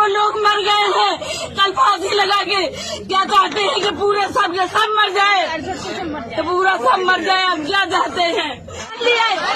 लोग मर गए हैं, कल फांसी लगा के क्या चाहते हैं कि पूरे सब के सब मर जाए, तो पूरा सब मर जाए। हम क्या चाहते हैं?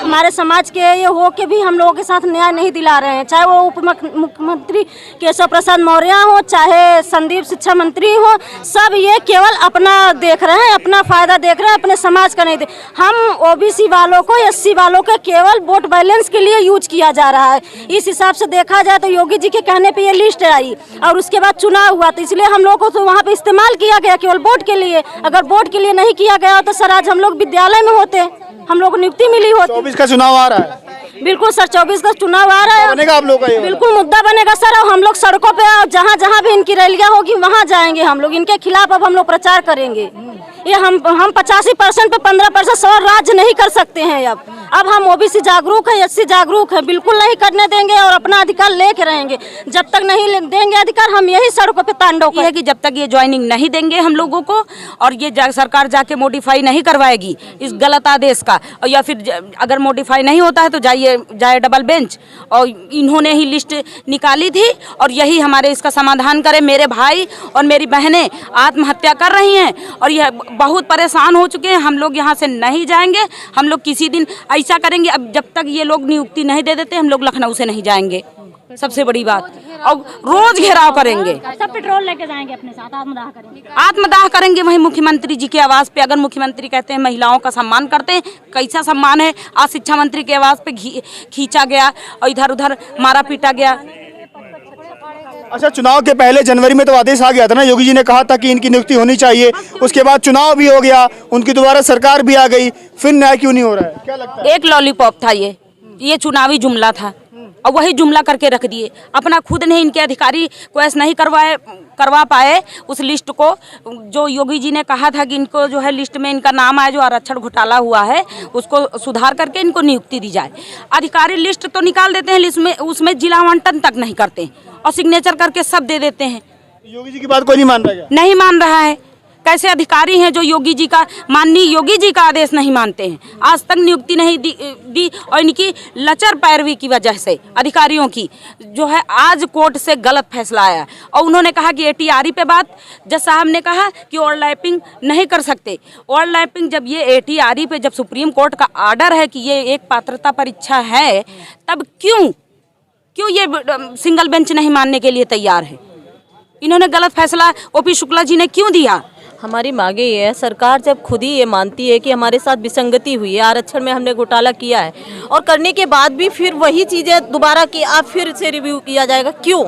हमारे समाज के ये हो के भी हम लोगों के साथ न्याय नहीं दिला रहे हैं, चाहे वो उप मुख्यमंत्री केशव प्रसाद मौर्य हो, चाहे संदीप शिक्षा मंत्री हो, सब ये केवल अपना देख रहे हैं, अपना फायदा देख रहे हैं, अपने समाज का नहीं देख। हम ओबीसी वालों को, एससी वालों के केवल वोट बैलेंस के लिए यूज किया जा रहा है। इस हिसाब से देखा जाए तो योगी जी के कहने पे ये लिस्ट आई और उसके बाद चुनाव हुआ, तो इसलिए हम लोग को तो वहाँ पे इस्तेमाल किया गया केवल वोट के लिए। अगर वोट के लिए नहीं किया गया तो सर आज हम लोग विद्यालय में होते, हम लोग को नियुक्ति मिली होती। 24 का चुनाव आ रहा है। बिल्कुल सर, 24 का चुनाव आ रहा है, बनेगा आप लोग का ये बिल्कुल मुद्दा बनेगा सर। और हम लोग सड़कों पे जहाँ जहाँ भी इनकी रैलियाँ होगी वहाँ जाएंगे हम लोग, इनके खिलाफ अब हम लोग प्रचार करेंगे। ये हम 85% पे 15% सवाल राज्य नहीं कर सकते हैं। अब हम ओबीसी जागरूक है, एससी जागरूक है, बिल्कुल नहीं करने देंगे और अपना अधिकार लेके रहेंगे। जब तक नहीं देंगे अधिकार हम यही सड़कों पे तांडव करेंगे। कि जब तक ये ज्वाइनिंग नहीं देंगे हम लोगों को और ये सरकार जाके मॉडिफाई नहीं करवाएगी इस गलत आदेश का, और या फिर अगर मॉडिफाई नहीं होता है तो जाए डबल बेंच। और इन्होंने ही लिस्ट निकाली थी और यही हमारे इसका समाधान करे। मेरे भाई और मेरी बहनें आत्महत्या कर रही हैं और यह बहुत परेशान हो चुके हैं। हम लोग यहाँ से नहीं जाएंगे, हम लोग किसी दिन ऐसा करेंगे। अब जब तक ये लोग नियुक्ति नहीं दे देते हम लोग लखनऊ से नहीं जाएंगे, सबसे बड़ी बात। और रोज घेराव करेंगे, सब पेट्रोल लेके जाएंगे अपने साथ, आत्मदाह करेंगे। आत्मदाह करेंगे वही मुख्यमंत्री जी के आवास पे। अगर मुख्यमंत्री कहते हैं महिलाओं का सम्मान करते हैं, कैसा सम्मान है? आज शिक्षा मंत्री के आवास पे खींचा गया और इधर उधर मारा पीटा गया। अच्छा, चुनाव के पहले जनवरी में तो आदेश आ गया था ना, योगी जी ने कहा था कि इनकी नियुक्ति होनी चाहिए। उसके बाद चुनाव भी हो गया, उनकी दोबारा सरकार भी आ गई, फिर न्याय क्यों नहीं हो रहा है? क्या लगता है? एक लॉलीपॉप था ये चुनावी जुमला था और वही जुमला करके रख दिए। अपना खुद ने इनके अधिकारी को ऐसा नहीं करवा पाए उस लिस्ट को, जो योगी जी ने कहा था कि इनको जो है लिस्ट में इनका नाम आए, जो आरक्षण घोटाला हुआ है उसको सुधार करके इनको नियुक्ति दी जाए। अधिकारी लिस्ट तो निकाल देते हैं, लिस्ट में उसमें जिला आवंटन तक नहीं करते और सिग्नेचर करके सब दे देते हैं। योगी जी की बात कोई नहीं मान रहा है? नहीं मान रहा है। कैसे अधिकारी हैं जो योगी जी का, माननीय योगी जी का आदेश नहीं मानते हैं? आज तक नियुक्ति नहीं दी और इनकी लचर पैरवी की वजह से अधिकारियों की जो है आज कोर्ट से गलत फैसला आया। और उन्होंने कहा कि एटीआरई पे बात, जज साहब ने कहा कि ओवरलैपिंग नहीं कर सकते। ओवरलैपिंग जब ये एटीआरई पे जब सुप्रीम कोर्ट का आर्डर है कि ये एक पात्रता परीक्षा है, तब क्यों ये सिंगल बेंच नहीं मानने के लिए तैयार है? इन्होंने गलत फैसला ओपी शुक्ला जी ने क्यों दिया? हमारी मांगे ये है, सरकार जब खुद ही ये मानती है कि हमारे साथ विसंगति हुई है, आरक्षण में हमने घोटाला किया है और करने के बाद भी फिर वही चीज़ें दोबारा की आप फिर से रिव्यू किया जाएगा, क्यों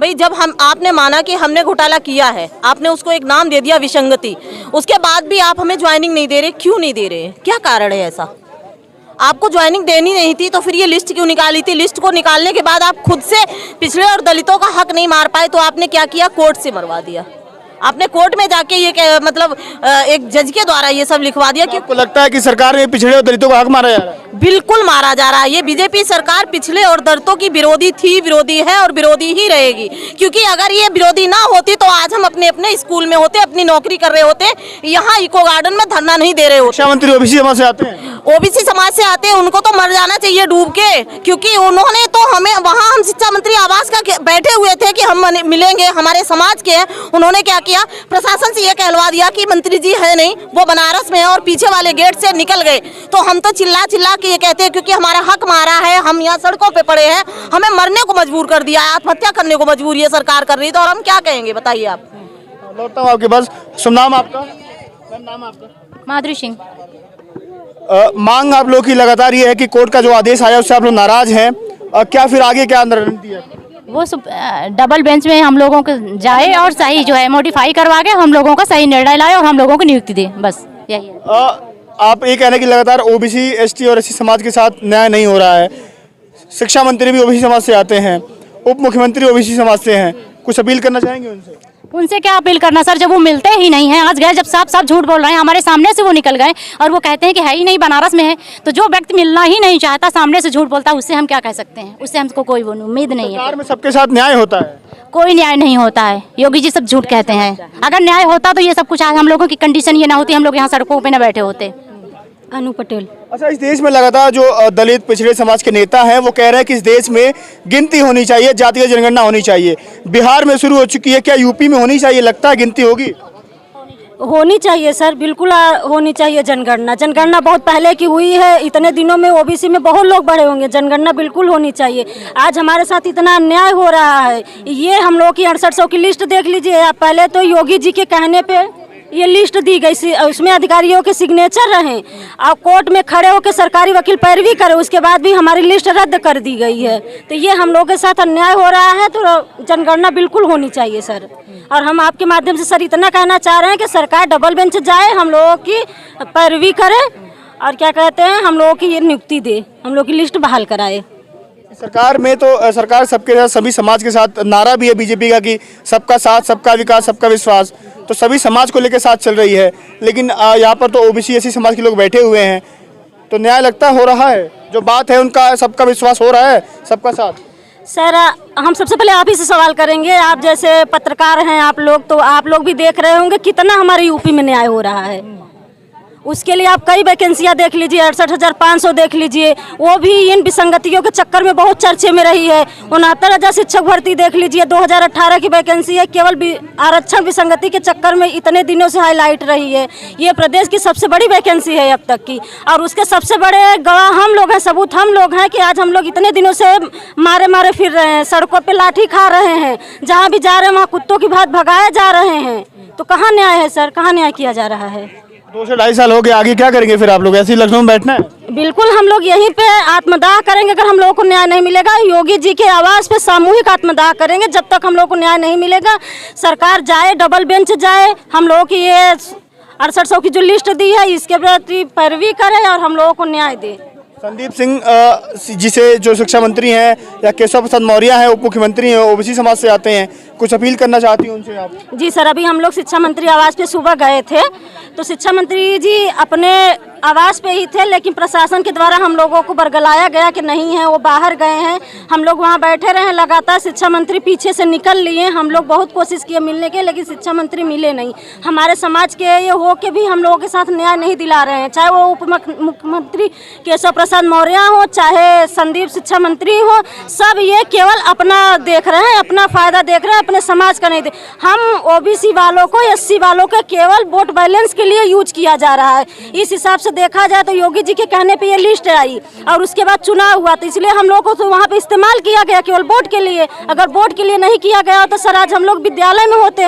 भाई? जब आपने माना कि हमने घोटाला किया है, आपने उसको एक नाम दे दिया विसंगति, उसके बाद भी आप हमें ज्वाइनिंग नहीं दे रहे, क्यों नहीं दे रहे? क्या कारण है ऐसा? आपको ज्वाइनिंग देनी नहीं थी तो फिर ये लिस्ट क्यों निकाली थी? लिस्ट को निकालने के बाद आप खुद से पिछड़े और दलितों का हक नहीं मार पाए तो आपने क्या किया? कोर्ट से मरवा दिया। आपने कोर्ट में जाके ये मतलब एक जज के द्वारा ये सब लिखवा दिया। कि आपको लगता है कि सरकार में पिछड़े और दलितों का हक मारा जा रहा है? बिल्कुल मारा जा रहा है। ये बीजेपी सरकार पिछले और दलितों की विरोधी थी, विरोधी है और विरोधी ही रहेगी। क्योंकि अगर ये विरोधी ना होती तो आज हम अपने अपने स्कूल में होते, अपनी नौकरी कर रहे होते, यहाँ इको गार्डन में धरना नहीं दे रहे होते। शिक्षा मंत्री ओबीसी समाज से आते हैं? ओबीसी समाज से आते हैं, उनको तो मर जाना चाहिए डूब के। क्योंकि उन्होंने तो हमें वहाँ, हम शिक्षा मंत्री आवास का बैठे हुए थे कि हम मिलेंगे, हमारे समाज के हैं। उन्होंने क्या किया? प्रशासन से ये कहलवा दिया कि मंत्री जी है नहीं, वो बनारस में है और पीछे वाले गेट से निकल गए। तो हम तो चिल्ला चिल्ला के ये कहते हैं क्योंकि हमारा हक मारा है, हम यहाँ सड़कों पे पड़े हैं, हमें मरने को मजबूर कर दिया है, आत्महत्या करने को मजबूर ये सरकार कर रही है, तो और हम क्या कहेंगे बताइए आप? लौटता हूँ आपके पास। शुभ नाम आपका? नाम आपका? माधुरी सिंह। मांग आप लोग की लगातार ये है कि कोर्ट का जो आदेश आया उससे आप लोग नाराज हैं, क्या फिर आगे क्या रणनीति है? वो डबल बेंच में हम लोगों को जाए और सही जो है मॉडिफाई करवा के हम लोगों का सही निर्णय लाए और हम लोगों को नियुक्ति दे, बस यही है। आप ये कहने की लगातार ओबीसी, एसटी और एससी समाज के साथ न्याय नहीं हो रहा है। शिक्षा मंत्री भी ओबीसी समाज से आते हैं, उप मुख्यमंत्री ओबीसी समाज से हैं, कुछ अपील करना चाहेंगे उनसे? उनसे क्या अपील करना सर, जब वो मिलते ही नहीं हैं। आज गए जब साफ साफ झूठ बोल रहे हैं, हमारे सामने से वो निकल गए और वो कहते हैं कि है ही नहीं, बनारस में है। तो जो व्यक्ति मिलना ही नहीं चाहता, सामने से झूठ बोलता है, उससे हम क्या कह सकते हैं? उससे हमको कोई उम्मीद नहीं है। सरकार में सबके साथ न्याय होता है? कोई न्याय नहीं होता है, योगी जी सब झूठ कहते हैं। अगर न्याय होता तो ये सब कुछ आज हम लोगों की कंडीशन ये ना होती, हम लोग यहाँ सड़कों पे ना बैठे होते। अनु पटेल। अच्छा, इस देश में लगातार जो दलित पिछड़े समाज के नेता हैं वो कह रहे हैं कि इस देश में गिनती होनी चाहिए, जातीय जनगणना होनी चाहिए। बिहार में शुरू हो चुकी है, क्या यूपी में होनी चाहिए? लगता है गिनती होगी? होनी चाहिए सर, बिल्कुल होनी चाहिए जनगणना। जनगणना बहुत पहले की हुई है, इतने दिनों में ओबीसी में बहुत लोग बढ़े होंगे। जनगणना बिल्कुल होनी चाहिए। आज हमारे साथ इतना अन्याय हो रहा है। ये हम लोग की 6800 की लिस्ट देख लीजिए आप। पहले तो योगी जी के कहने पे ये लिस्ट दी गई, उसमें अधिकारियों के सिग्नेचर रहे और कोर्ट में खड़े होकर सरकारी वकील पैरवी करे, उसके बाद भी हमारी लिस्ट रद्द कर दी गई है। तो ये हम लोगों के साथ अन्याय हो रहा है, तो जनगणना बिल्कुल होनी चाहिए सर। और हम आपके माध्यम से सर इतना कहना चाह रहे हैं कि सरकार डबल बेंच जाए, हम लोगों की पैरवी करे और क्या कहते हैं, हम लोगों की ये नियुक्ति दे, हम लोग की लिस्ट बहाल कराए। सरकार में तो सरकार सबके साथ, सभी समाज के साथ, नारा भी है बीजेपी का कि सबका साथ, सबका विकास, सबका विश्वास, तो सभी समाज को लेकर साथ चल रही है। लेकिन यहाँ पर तो ओबीसी एससी समाज के लोग बैठे हुए हैं, तो न्याय लगता हो रहा है? जो बात है उनका सबका विश्वास हो रहा है, सबका साथ? सर हम सबसे पहले आप ही से सवाल करेंगे, आप जैसे पत्रकार हैं आप लोग, तो आप लोग भी देख रहे होंगे कितना हमारे यूपी में न्याय हो रहा है। उसके लिए आप कई वैकेंसियां देख लीजिए, 68,500 देख लीजिए, वो भी इन विसंगतियों के चक्कर में बहुत चर्चे में रही है। 69,000 शिक्षक भर्ती देख लीजिए, 2018 की वैकेंसी है, केवल आरक्षण विसंगति के चक्कर में इतने दिनों से हाईलाइट रही है। ये प्रदेश की सबसे बड़ी वैकेंसी है अब तक की, और उसके सबसे बड़े गवाह हम लोग हैं, सबूत हम लोग हैं कि आज हम लोग इतने दिनों से मारे मारे फिर रहे हैं, सड़कों पर लाठी खा रहे हैं, जहाँ भी जा रहे हैं वहाँ कुत्तों की भांति भगाए जा रहे हैं। तो कहाँ न्याय है सर, कहाँ न्याय किया जा रहा है? 2 से 2.5 साल हो गए, आगे क्या करेंगे फिर आप लोग? ऐसे ही लखनऊ में बैठना है? बिल्कुल हम लोग यहीं पे आत्मदाह करेंगे। अगर हम लोगों को न्याय नहीं मिलेगा, योगी जी के आवास पे सामूहिक आत्मदाह करेंगे। जब तक हम लोगों को न्याय नहीं मिलेगा, सरकार जाए, डबल बेंच जाए, हम लोगों की ये 6800 की जो लिस्ट दी है इसके प्रति पैरवी करे और हम लोगों को न्याय दे। संदीप सिंह जिसे जो शिक्षा मंत्री हैं, या केशव प्रसाद मौर्य हैं उप मुख्यमंत्री हैं, ओबीसी समाज से आते हैं, कुछ अपील करना चाहती हैं उनसे आप? जी सर, अभी हम लोग शिक्षा मंत्री आवास पे सुबह गए थे, तो शिक्षा मंत्री जी अपने आवास पे ही थे, लेकिन प्रशासन के द्वारा हम लोगों को बरगलाया गया कि नहीं है, वो बाहर गए हैं। हम लोग वहाँ बैठे रहे लगातार, शिक्षा मंत्री पीछे से निकल लिए। हम लोग बहुत कोशिश किए मिलने के, लेकिन शिक्षा मंत्री मिले नहीं। हमारे समाज के ये हो के भी हम लोगों के साथ न्याय नहीं दिला रहे हैं, चाहे वो उप मुख्यमंत्री केशव प्रसाद मौर्य हो, चाहे संदीप शिक्षा मंत्री हो, सब ये केवल अपना देख रहे हैं, अपना फायदा देख रहे हैं, अपने समाज का नहीं देख। हम ओबीसी वालों को, एससी वालों के केवल वोट बैलेंस के लिए यूज किया जा रहा है। इस हिसाब से देखा जाए तो योगी जी के कहने पे ये लिस्ट आई और उसके बाद चुनाव हुआ, तो इसलिए हम लोगों को तो वहाँ पे इस्तेमाल किया गया केवल वोट के लिए। अगर वोट के लिए नहीं किया गया तो सर आज हम लोग विद्यालय में होते,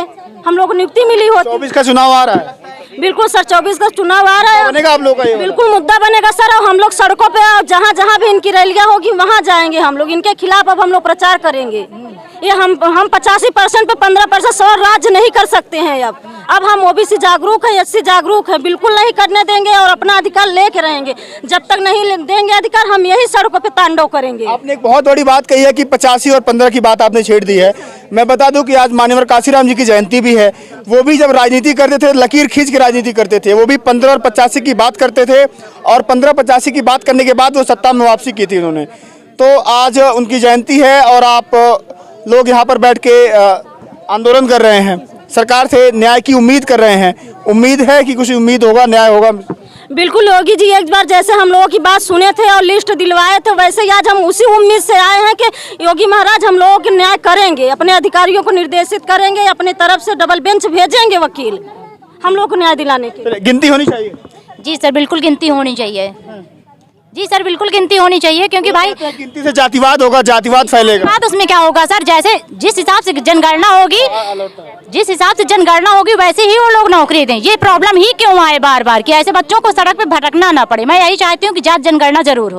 हम लोग को नियुक्ति मिली होती। 24 का चुनाव आ रहा है? बिल्कुल सर, 24 का चुनाव आ रहा है, बनेगा आप लोग का? बिल्कुल मुद्दा बनेगा सर। और हम लोग सड़कों पे जहाँ जहाँ भी इनकी रैलियाँ होगी वहाँ जाएंगे हम लोग, इनके खिलाफ अब हम लोग प्रचार करेंगे। ये हम 85% पे 15% सवाल राज्य नहीं कर सकते हैं। अब हम ओबीसी जागरूक है, एससी जागरूक है, बिल्कुल नहीं करने देंगे और अपना अधिकार लेके रहेंगे। जब तक नहीं देंगे अधिकार, हम यही सड़कों पे तांडव करेंगे। आपने एक बहुत बड़ी बात कही है कि 85 और 15 की बात आपने छेड़ दी है। मैं बता दूं कि आज मान्यवर काशीराम जी की जयंती भी है। वो भी जब राजनीति करते थे, लकीर खींच के राजनीति करते थे। वो भी 15 और 85 की बात करते थे, और 15-85 की बात करने के बाद वो सत्ता में वापसी की थी उन्होंने। तो आज उनकी जयंती है और आप लोग यहाँ पर बैठ के आंदोलन कर रहे हैं, सरकार से न्याय की उम्मीद कर रहे हैं। उम्मीद है कि कुछ उम्मीद होगा, न्याय होगा? बिल्कुल, योगी जी एक बार जैसे हम लोगों की बात सुने थे और लिस्ट दिलवाए थे, वैसे ही आज हम उसी उम्मीद से आए हैं कि योगी महाराज हम लोगों के न्याय करेंगे, अपने अधिकारियों को निर्देशित करेंगे, अपनी तरफ से डबल बेंच भेजेंगे वकील हम लोग को न्याय दिलाने के। गिनती होनी चाहिए? जी सर, बिल्कुल गिनती होनी चाहिए। जी सर, बिल्कुल गिनती होनी चाहिए, क्योंकि भाई गिनती से जातिवाद होगा, जातिवाद फैलेगा। बात उसमें क्या होगा सर, जैसे जिस हिसाब से जनगणना होगी, जिस हिसाब से जनगणना होगी वैसे ही वो लोग नौकरी दें। ये प्रॉब्लम ही क्यों आए बार बार कि ऐसे बच्चों को सड़क पे भटकना ना पड़े। मैं यही चाहती हूँ कि जात जनगणना जरूर हो।